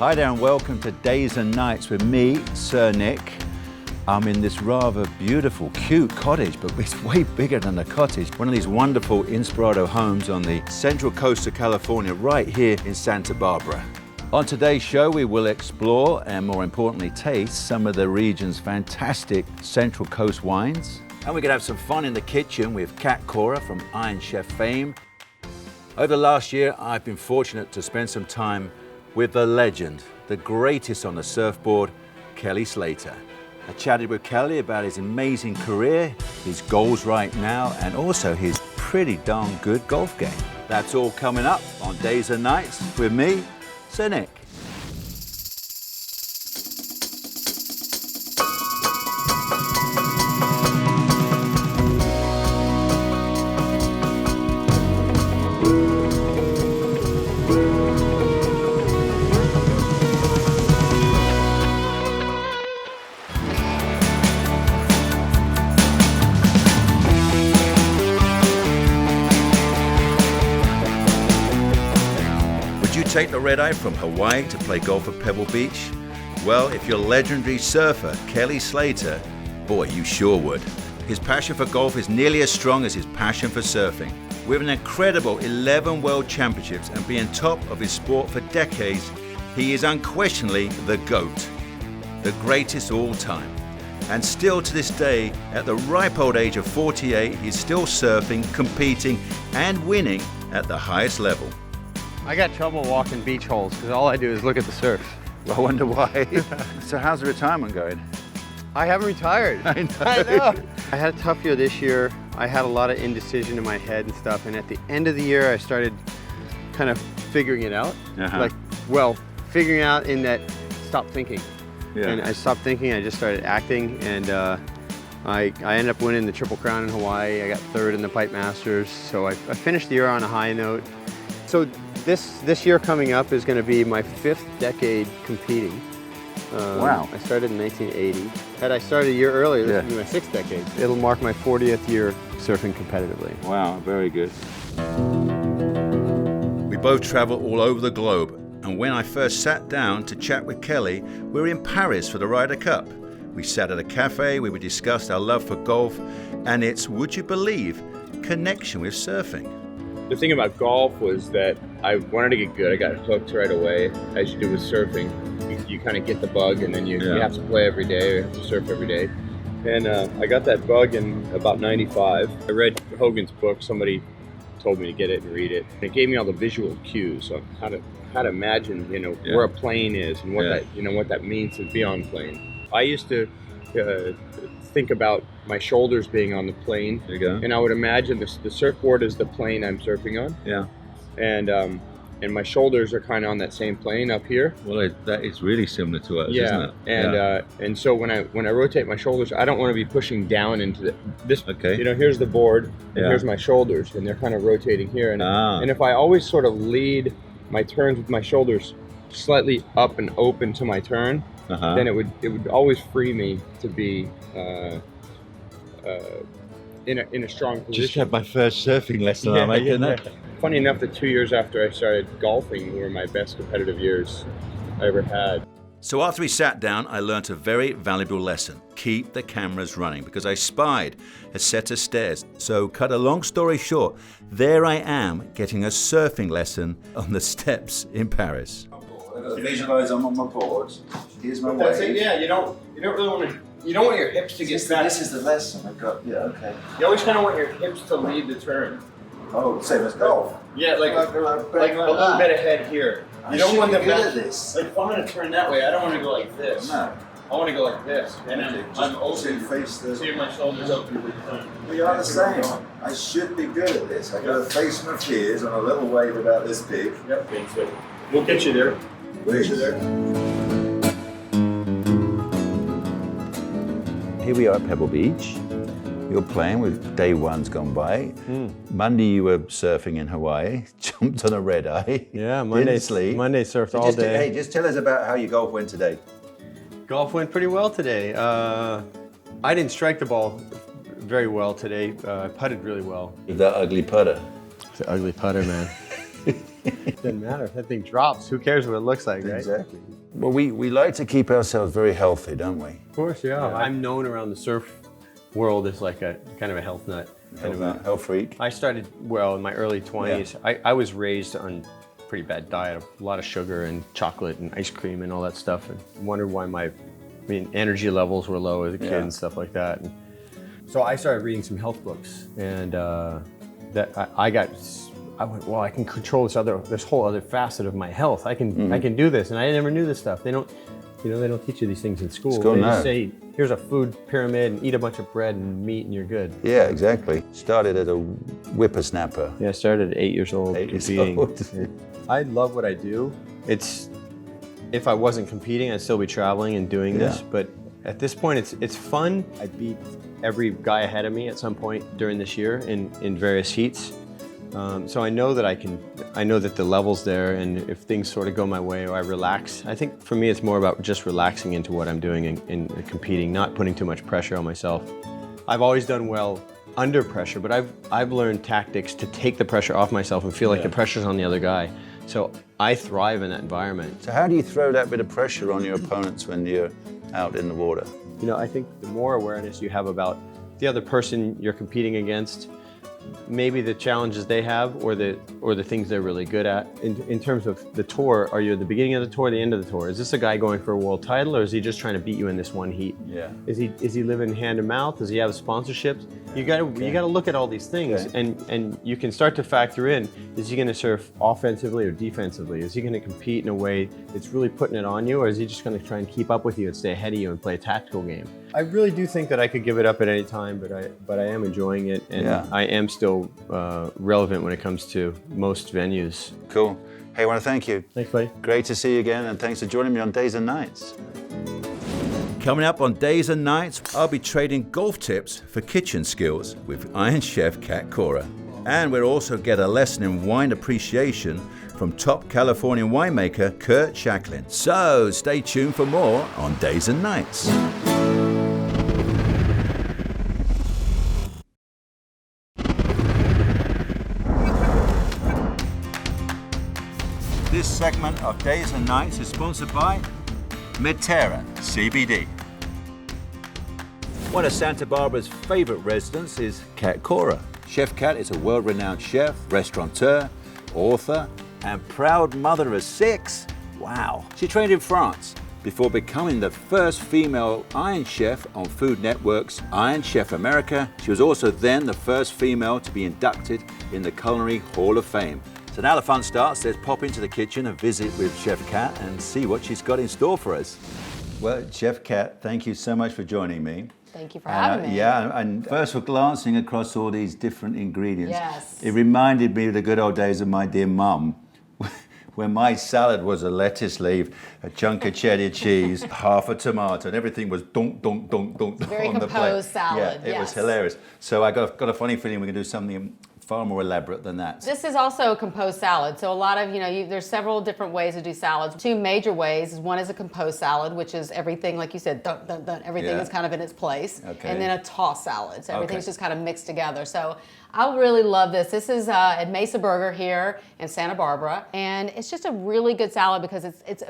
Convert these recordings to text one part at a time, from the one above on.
Hi there and welcome to Days and Nights with me, Sir Nick. I'm in this rather beautiful, cute cottage, but it's way bigger than a cottage. One of these wonderful Inspirato homes on the central coast of California, right here in Santa Barbara. On today's show, we will explore and more importantly, taste some of the region's fantastic Central Coast wines. And we're gonna have some fun in the kitchen with Cat Cora from Iron Chef fame. Over the last year, I've been fortunate to spend some time with the legend, the greatest on the surfboard, Kelly Slater. I chatted with Kelly about his amazing career, his goals right now, and also his pretty darn good golf game. That's all coming up on Days and Nights with me, Sir Nick. Take the red-eye from Hawaii to play golf at Pebble Beach? Well, if you're legendary surfer Kelly Slater, boy, you sure would. His passion for golf is nearly as strong as his passion for surfing. With an incredible 11 world championships and being top of his sport for decades, he is unquestionably the GOAT, the greatest of all time. And still to this day, at the ripe old age of 48, he's still surfing, competing, and winning at the highest level. I got trouble walking beach holes because all I do is look at the surf. I wonder why. So how's the retirement going? I haven't retired. I know. I know. I had a tough year this year. I had a lot of indecision in my head and stuff. And at the end of the year, I started kind of figuring it out. Figuring out in that stop thinking. Yeah. And I stopped thinking, I just started acting. And I ended up winning the Triple Crown in Hawaii. I got third in the Pipe Masters. So I finished the year on a high note. So this year coming up is going to be my 5th decade competing. Wow. I started in 1980. Had I started a year earlier, this would be my 6th decade. It'll mark my 40th year surfing competitively. Wow, very good. We both travel all over the globe, and when I first sat down to chat with Kelly, we were in Paris for the Ryder Cup. We sat at a cafe where we discussed our love for golf and its, would you believe, connection with surfing. The thing about golf was that I wanted to get good. I got hooked right away, as you do with surfing. You kind of get the bug, and then you have to play every day, or you have to surf every day. And I got that bug in about 95. I read Hogan's book. Somebody told me to get it and read it. And it gave me all the visual cues on how to imagine, where a plane is and what what that means to be on a plane. I used to think about my shoulders being on the plane. There you go. And I would imagine the surfboard is the plane I'm surfing on. Yeah. And my shoulders are kind of on that same plane up here. Well, that is really similar to us, isn't it? And so when I rotate my shoulders, I don't want to be pushing down into this. Okay. Here's the board, and here's my shoulders, and they're kind of rotating here. And if I always sort of lead my turns with my shoulders slightly up and open to my turn, then it would always free me to be in a strong position. Just had my first surfing lesson, I'm making that. Funny enough, the 2 years after I started golfing were my best competitive years I ever had. So after we sat down, I learned a very valuable lesson. Keep the cameras running, because I spied a set of stairs. So cut a long story short, there I am getting a surfing lesson on the steps in Paris. Visualize I'm on my board. Here's my That's it. Yeah, you don't really want to. You don't want your hips to get back. This is the lesson I got. Yeah, okay. You always kind of want your hips to lead the turn. Oh, same as golf. Yeah, like a little bit ahead here. You don't want them back. This. Like if I'm going to turn that way, I don't want to go like this. No. I want to go like this, and I'm open. Face the. See my shoulders open. We are the same. I should be good at this. I got to face my fears on a little wave about this big. Yep. So we'll get you there. We'll get you there. Here we are at Pebble Beach. You're playing with day one's gone by. Monday you were surfing in Hawaii, jumped on a red eye. Yeah, Monday surfed all day. Hey, just tell us about how your golf went today. Golf went pretty well today. I didn't strike the ball very well today. I putted really well. With that ugly putter. It's an ugly putter, man. Doesn't matter if that thing drops. Who cares what it looks like, right? Exactly. Well, we like to keep ourselves very healthy, don't we? Of course, yeah. I'm known around the surf world as like a kind of a health nut. Kind of a Health freak. I started, well, in my early 20s. Yeah. I was raised on a pretty bad diet, a lot of sugar and chocolate and ice cream and all that stuff, and wondered why my energy levels were low as a kid and stuff like that. And so I started reading some health books, and I went, well, I can control this whole other facet of my health. I can do this, and I never knew this stuff. They don't teach you these things in school. They just say, here's a food pyramid, and eat a bunch of bread and meat, and you're good. Yeah, exactly. Started as a whippersnapper. Yeah, I started at 8 years old. 8 years old. I love what I do. If I wasn't competing, I'd still be traveling and doing this. But at this point, it's fun. I beat every guy ahead of me at some point during this year in various heats. So I know that I know that the level's there, and if things sort of go my way or I relax, I think for me it's more about just relaxing into what I'm doing and competing, not putting too much pressure on myself. I've always done well under pressure, but I've learned tactics to take the pressure off myself and feel like the pressure's on the other guy. So I thrive in that environment. So how do you throw that bit of pressure on your opponents when you're out in the water? You know, I think the more awareness you have about the other person you're competing against, maybe the challenges they have or the things they're really good at. In terms of the tour, are you at the beginning of the tour or the end of the tour? Is this a guy going for a world title, or is he just trying to beat you in this one heat? Yeah. Is he living hand to mouth? Does he have sponsorships? You gotta look at all these things, and you can start to factor in, is he gonna surf offensively or defensively? Is he gonna compete in a way that's really putting it on you, or is he just gonna try and keep up with you and stay ahead of you and play a tactical game? I really do think that I could give it up at any time, but I am enjoying it, and I am still relevant when it comes to most venues. Cool. Hey, I want to thank you. Thanks, buddy. Great to see you again, and thanks for joining me on Days and Nights. Coming up on Days and Nights, I'll be trading golf tips for kitchen skills with Iron Chef Cat Cora. And we'll also get a lesson in wine appreciation from top Californian winemaker Curt Schalchlin. So stay tuned for more on Days and Nights. This segment of Days and Nights is sponsored by Medterra CBD. One of Santa Barbara's favorite residents is Cat Cora. Chef Cat is a world-renowned chef, restaurateur, author, and proud mother of 6. Wow. She trained in France before becoming the first female Iron Chef on Food Network's Iron Chef America. She was also then the first female to be inducted in the Culinary Hall of Fame. So now the fun starts. Let's pop into the kitchen and visit with Chef Cat and see what she's got in store for us. Well, Chef Cat, thank you so much for joining me. Thank you for having me. Yeah, and first for glancing across all these different ingredients. Yes. It reminded me of the good old days of my dear mum, when my salad was a lettuce leaf, a chunk of cheddar cheese, half a tomato, and everything was dunk, dunk, dunk, dunk Very on the plate. composed salad, Yeah, it was hilarious. So I got a funny feeling we can do something far more elaborate than that. This is also a composed salad. So a lot of, there's several different ways to do salads. 2 major ways. One is a composed salad, which is everything, like you said, dun, dun, dun, everything is kind of in its place. Okay. And then a toss salad. So everything's just kind of mixed together. So I really love this. This is at Mesa Burger here in Santa Barbara. And it's just a really good salad because it's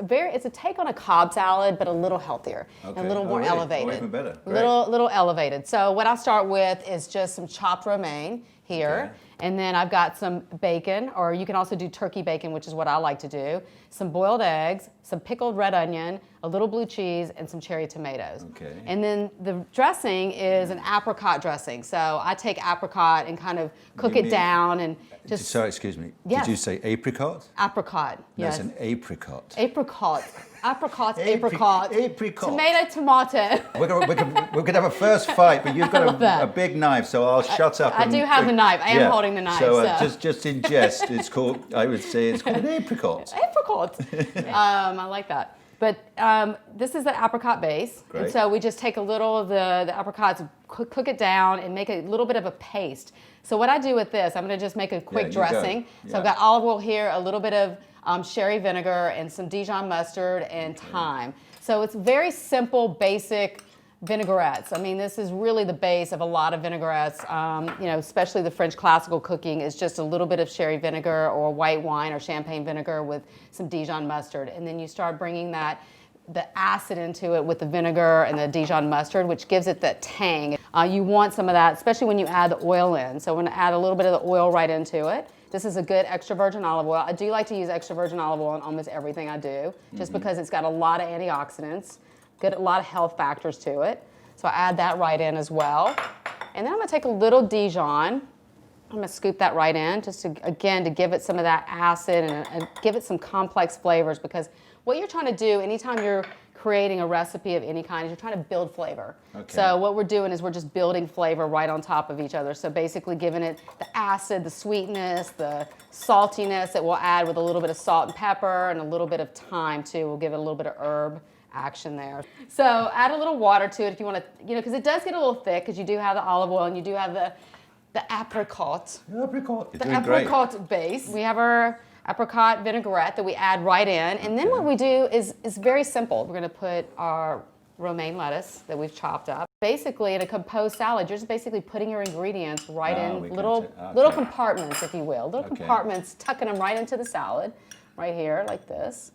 a take on a Cobb salad, but a little healthier and a little more elevated. Oh, even better. Little elevated. So what I'll start with is just some chopped romaine here. Okay. And then I've got some bacon, or you can also do turkey bacon, which is what I like to do. Some boiled eggs, some pickled red onion, a little blue cheese, and some cherry tomatoes. Okay. And then the dressing is an apricot dressing. So I take apricot and kind of cook it down and just... Sorry, excuse me. Yes. Did you say apricot? Apricot, No, yes. it's an apricot. Apricot. Apricot. Apricot. Tomato. We're gonna have a first fight, but you've got a big knife, so I'll shut up. I do have the knife. I am holding the knife. So just in jest, I would say it's called an apricot. Apricot. I like that. But this is the apricot base. Great. And so we just take a little of the apricots, cook it down, and make a little bit of a paste. So what I do with this, I'm going to just make a quick dressing. So I've got olive oil here, a little bit of sherry vinegar, and some Dijon mustard and thyme. So it's very simple, basic vinaigrettes. I mean, this is really the base of a lot of vinaigrettes, you know, especially the French classical cooking is just a little bit of sherry vinegar or white wine or champagne vinegar with some Dijon mustard. And then you start bringing the acid into it with the vinegar and the Dijon mustard, which gives it that tang. You want some of that, especially when you add the oil in. So I'm gonna add a little bit of the oil right into it. This is a good extra virgin olive oil. I do like to use extra virgin olive oil in almost everything I do, just because it's got a lot of antioxidants. A lot of health factors to it. So I add that right in as well. And then I'm gonna take a little Dijon. I'm gonna scoop that right in, just to, again, to give it some of that acid and give it some complex flavors, because what you're trying to do anytime you're creating a recipe of any kind is you're trying to build flavor. Okay. So what we're doing is we're just building flavor right on top of each other. So basically giving it the acid, the sweetness, the saltiness that we'll add with a little bit of salt and pepper and a little bit of thyme too. We'll give it a little bit of herb action there. So add a little water to it if you want to, you know, because it does get a little thick because you do have the olive oil and you do have the apricot. The apricot base. We have our apricot vinaigrette that we add right in. And then what we do is very simple. We're going to put our romaine lettuce that we've chopped up. Basically, in a composed salad, you're just basically putting your ingredients right in little compartments, if you will. Little compartments, tucking them right into the salad, right here, like this.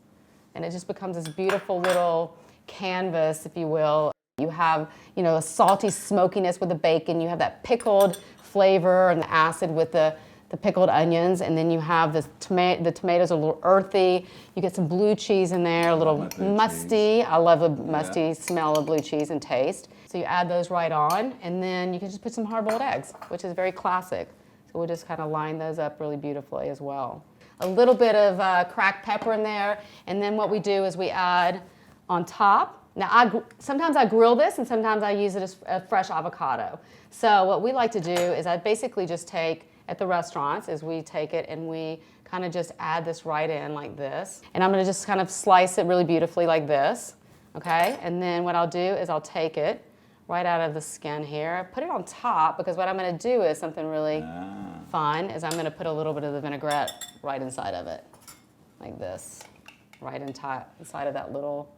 And it just becomes this beautiful little canvas, if you will. You have, you know, a salty smokiness with the bacon. You have that pickled flavor and the acid with the pickled onions. And then you have the tomatoes are a little earthy. You get some blue cheese in there, a little musty. I love a musty smell of blue cheese and taste. So you add those right on. And then you can just put some hard-boiled eggs, which is very classic. So we'll just kind of line those up really beautifully as well. A little bit of cracked pepper in there, and then what we do is we add on top. Now, sometimes I grill this, and sometimes I use it as a fresh avocado. So what we like to do is I basically just take, at the restaurants, is we take it and we kind of just add this right in like this. And I'm gonna just kind of slice it really beautifully like this, okay? And then what I'll do is I'll take it right out of the skin here, put it on top, because what I'm gonna do is something really fun, is I'm gonna put a little bit of the vinaigrette right inside of it, like this, right inside of that little,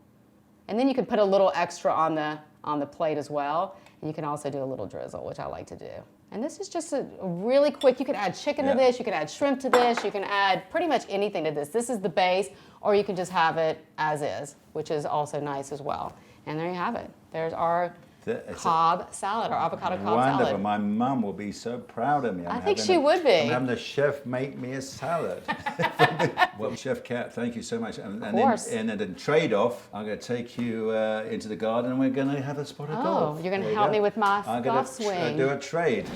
and then you can put a little extra on the plate as well, and you can also do a little drizzle, which I like to do. And this is just a really quick, you can add chicken to this, you can add shrimp to this, you can add pretty much anything to this. This is the base, or you can just have it as is, which is also nice as well. And there you have it. There's our Cobb salad, or avocado Cobb salad. Wonderful. My mum will be so proud of me. I think she would be. I'm having the chef make me a salad. Well, Chef Cat, thank you so much. And then trade-off, I'm going to take you into the garden and we're going to have a spot of golf. Oh, you're going to help me with my golf swing. I'm going to do a trade.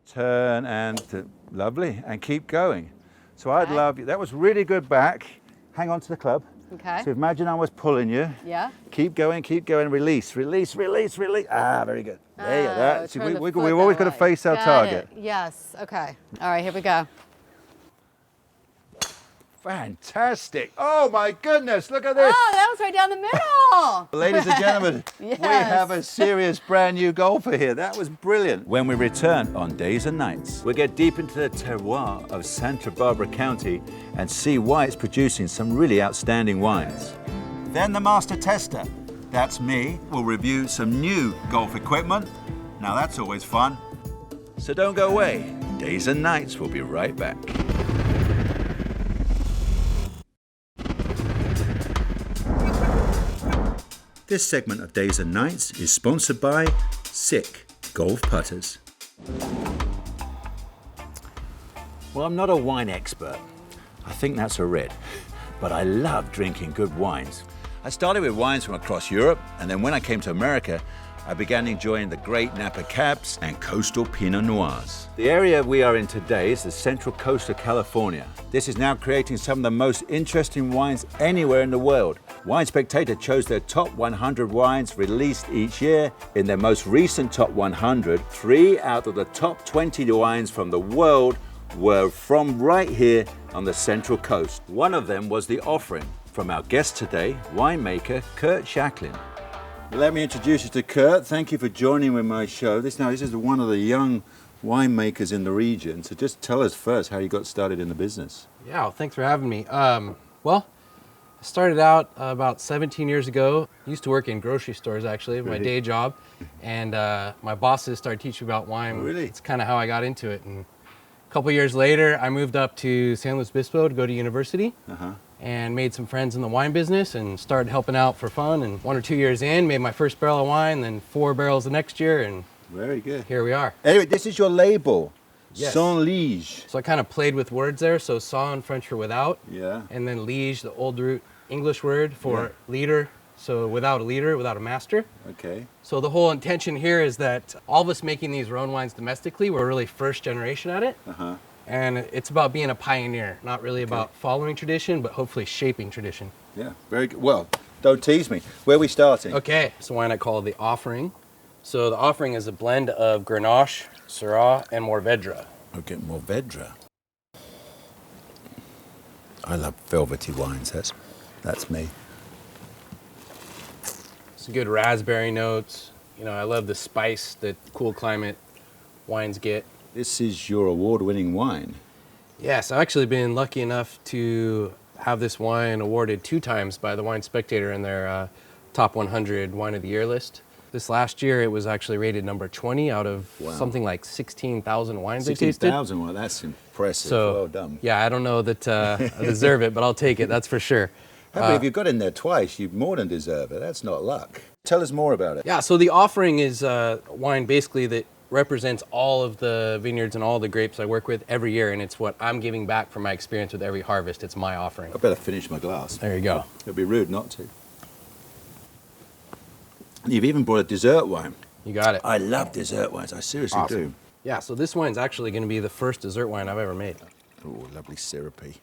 Turn and lovely, and keep going. So I'd love you. That was really good back. Hang on to the club. Okay. So imagine I was pulling you. Yeah. Keep going, release, release, release, release. Ah, very good. There you go. So we've always got to face our target. Yes, okay. All right, here we go. Fantastic. Oh my goodness, look at this. Oh, that was right down the middle. Ladies and gentlemen, we have a serious brand new golfer here. That was brilliant. When we return on Days and Nights, we'll get deep into the terroir of Santa Barbara County and see why it's producing some really outstanding wines. Then the master tester, that's me, will review some new golf equipment. Now that's always fun. So don't go away. Days and Nights will be right back. This segment of Days and Nights is sponsored by Sick Golf Putters. Well, I'm not a wine expert. I think that's a red. But I love drinking good wines. I started with wines from across Europe, and then when I came to America, I began enjoying the great Napa Cabs and coastal Pinot Noirs. The area we are in today is the central coast of California. This is now creating some of the most interesting wines anywhere in the world. Wine Spectator chose their top 100 wines released each year. In their most recent top 100, 3 out of the top 20 wines from the world were from right here on the Central Coast. One of them was the offering from our guest today, winemaker Curt Schalchlin. Let me introduce you to Curt. Thank you for joining with my show. This is one of the young winemakers in the region. So just tell us first how you got started in the business. Yeah, well, thanks for having me. Well, Started out about 17 years ago. Used to work in grocery stores, actually, my day job. And my bosses started teaching me about wine. Oh, really? It's kind of how I got into it. And a couple years later, I moved up to San Luis Obispo to go to university. And made some friends in the wine business and started helping out for fun. And 1 or 2 years in, made my first barrel of wine, then 4 barrels the next year, and very good. Here we are. Anyway, this is your label. Yes. Sans Liege. So I kind of played with words there. So sans in French for without. Yeah. And then liege, the old root English word for leader. So without a leader, without a master. Okay. So the whole intention here is that all of us making these Rhone wines domestically, we're really first generation at it. And it's about being a pioneer, not really about following tradition, but hopefully shaping tradition. Yeah, very good. Well, don't tease me. Where are we starting? Okay, it's a wine I call the Offering. So the Offering is a blend of Grenache, Syrah, and Mourvedre. Okay, Mourvedre. I love velvety wines. That's me. Some good raspberry notes. You know, I love the spice that cool climate wines get. This is your award-winning wine. Yes, I've actually been lucky enough to have this wine awarded 2 times by the Wine Spectator in their top 100 wine of the year list. This last year, it was actually rated number 20 out of something like 16,000 wines I tasted. 16,000, well, that's impressive. So, well done. Yeah, I don't know that I deserve it, but I'll take it, that's for sure. But if you've got in there twice, you more than deserve it. That's not luck. Tell us more about it. Yeah, so the Offering is wine basically that represents all of the vineyards and all the grapes I work with every year, and it's what I'm giving back from my experience with every harvest. It's my offering. I better finish my glass. There you go. It'd be rude not to. You've even brought a dessert wine. You got it. I love dessert wines. I seriously do. Yeah, so this wine's actually going to be the first dessert wine I've ever made. Oh, lovely syrupy.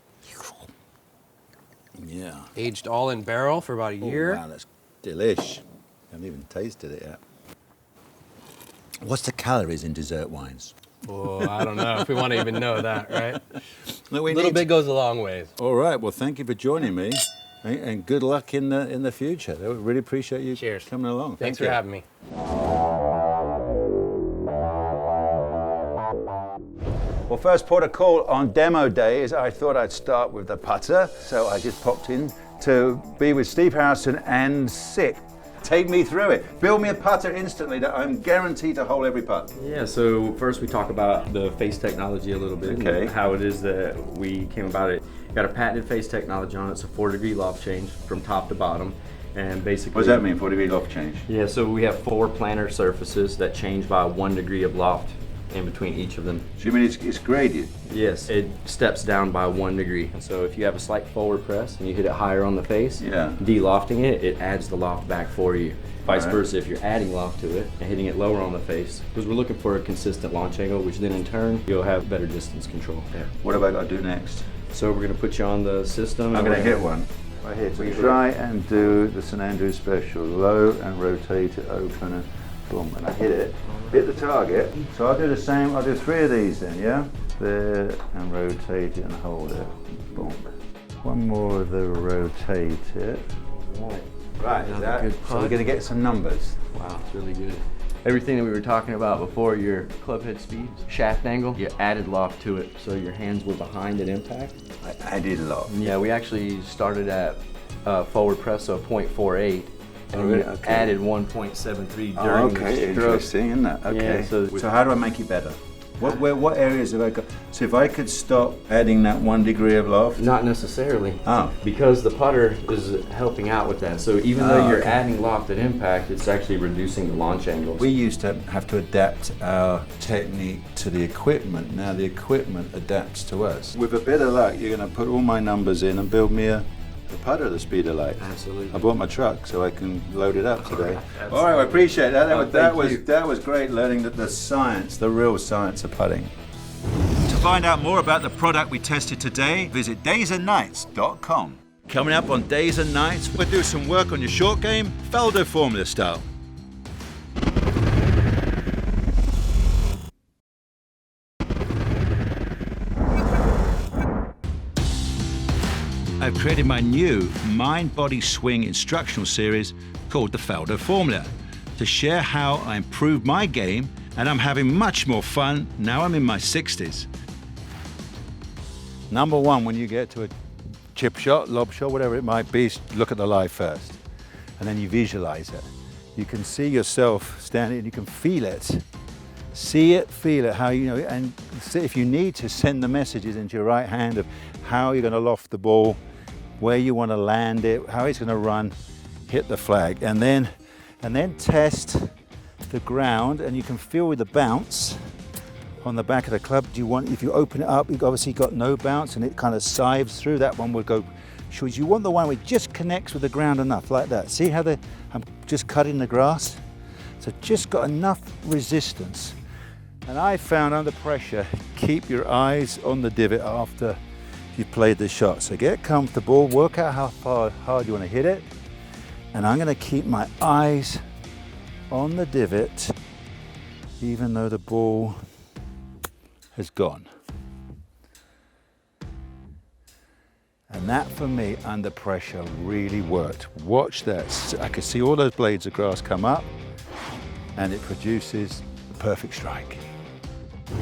Yeah. Aged all in barrel for about a year. Wow, that's delish. I haven't even tasted it yet. What's the calories in dessert wines? Oh, I don't know if we want to even know that, right? No, A little bit goes a long ways. All right. Well, thank you for joining me, and good luck in the future. I really appreciate you coming along. Thanks for having me. Well, first port of call on demo day is I thought I'd start with the putter, so I just popped in to be with Steve Harrison and Sick. Take me through it. Build me a putter instantly that I'm guaranteed to hold every putt. Yeah, so first we talk about the face technology a little bit. Okay. And how it is that we came about it. Got a patented face technology on it. It's a 4-degree loft change from top to bottom. And basically... What does that mean, 4-degree loft change? Yeah, so we have 4 planar surfaces that change by 1 degree of loft in between each of them. So you mean it's graded? Yes, it steps down by 1 degree. And so if you have a slight forward press and you hit it higher on the face, de-lofting it, it adds the loft back for you. Vice versa, if you're adding loft to it and hitting it lower on the face, because we're looking for a consistent launch angle, which then in turn, you'll have better distance control. Yeah. What have I got to do next? So we're going to put you on the system. I'm going to hit one. Right here. So try and do the St. Andrews special. Low and rotate it, open and boom. And I hit it. Hit the target. So I'll do the same. I'll do 3 of these then, yeah? There and rotate it and hold it. Boom. One more of the rotate it. Right, is that? So we're going to get some numbers. Wow, it's really good. Everything that we were talking about before, your club head speed, shaft angle, you added loft to it, so your hands were behind at impact. I added loft. Yeah, we actually started at forward press, so 0.48, and we added 1.73 during the stroke. Interesting, isn't that? Okay. Yeah, so how do I make it better? What areas have I got? So if I could stop adding that 1 degree of loft? Not necessarily. Oh. Because the putter is helping out with that. So even though you're adding loft at impact, it's actually reducing the launch angles. We used to have to adapt our technique to the equipment. Now the equipment adapts to us. With a bit of luck, you're going to put all my numbers in and build me a putter the speed of light. Absolutely. I bought my truck so I can load it up today. All right, I appreciate that. That was great learning the science, the real science of putting. To find out more about the product we tested today, visit daysandnights.com. Coming up on Days and Nights, we'll do some work on your short game, Faldo Formula style. I've created my new Mind, Body, Swing instructional series called the Faldo Formula to share how I improved my game, and I'm having much more fun now I'm in my 60s. Number one, when you get to a chip shot, lob shot, whatever it might be, look at the lie first. And then you visualize it. You can see yourself standing and you can feel it. See it, feel it, how you know, and if you need to, send the messages into your right hand of how you're going to loft the ball, where you want to land it, how it's going to run, hit the flag, and then test the ground, and you can feel with the bounce on the back of the club. Do you want, if you open it up, you've obviously got no bounce and it kind of sieves through, that one would go. You want the one where it just connects with the ground enough, like that. See how I'm just cutting the grass? So just got enough resistance. And I found under pressure, keep your eyes on the divot after you've played the shot. So get comfortable, work out how hard you want to hit it. And I'm going to keep my eyes on the divot, even though the ball has gone. And that for me, under pressure, really worked. Watch that. I could see all those blades of grass come up and it produces the perfect strike.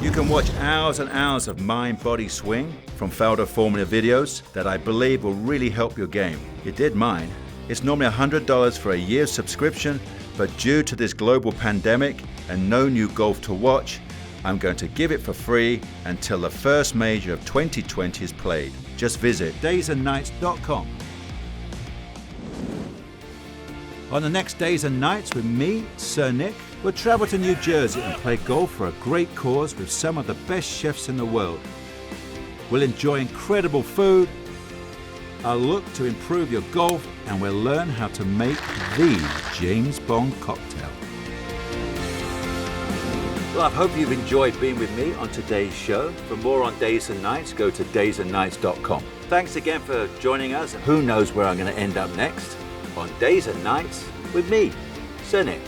You can watch hours and hours of mind, body, swing from Faldo Formula videos that I believe will really help your game. It did mine. It's normally $100 for a year's subscription, but due to this global pandemic and no new golf to watch, I'm going to give it for free until the first major of 2020 is played. Just visit daysandnights.com. On the next Days and Nights with me, Sir Nick, we'll travel to New Jersey and play golf for a great cause with some of the best chefs in the world. We'll enjoy incredible food, I'll look to improve your golf, and we'll learn how to make the James Bond cocktail. Well, I hope you've enjoyed being with me on today's show. For more on Days and Nights, go to daysandnights.com. Thanks again for joining us. Who knows where I'm going to end up next on Days and Nights with me, Sir Nick.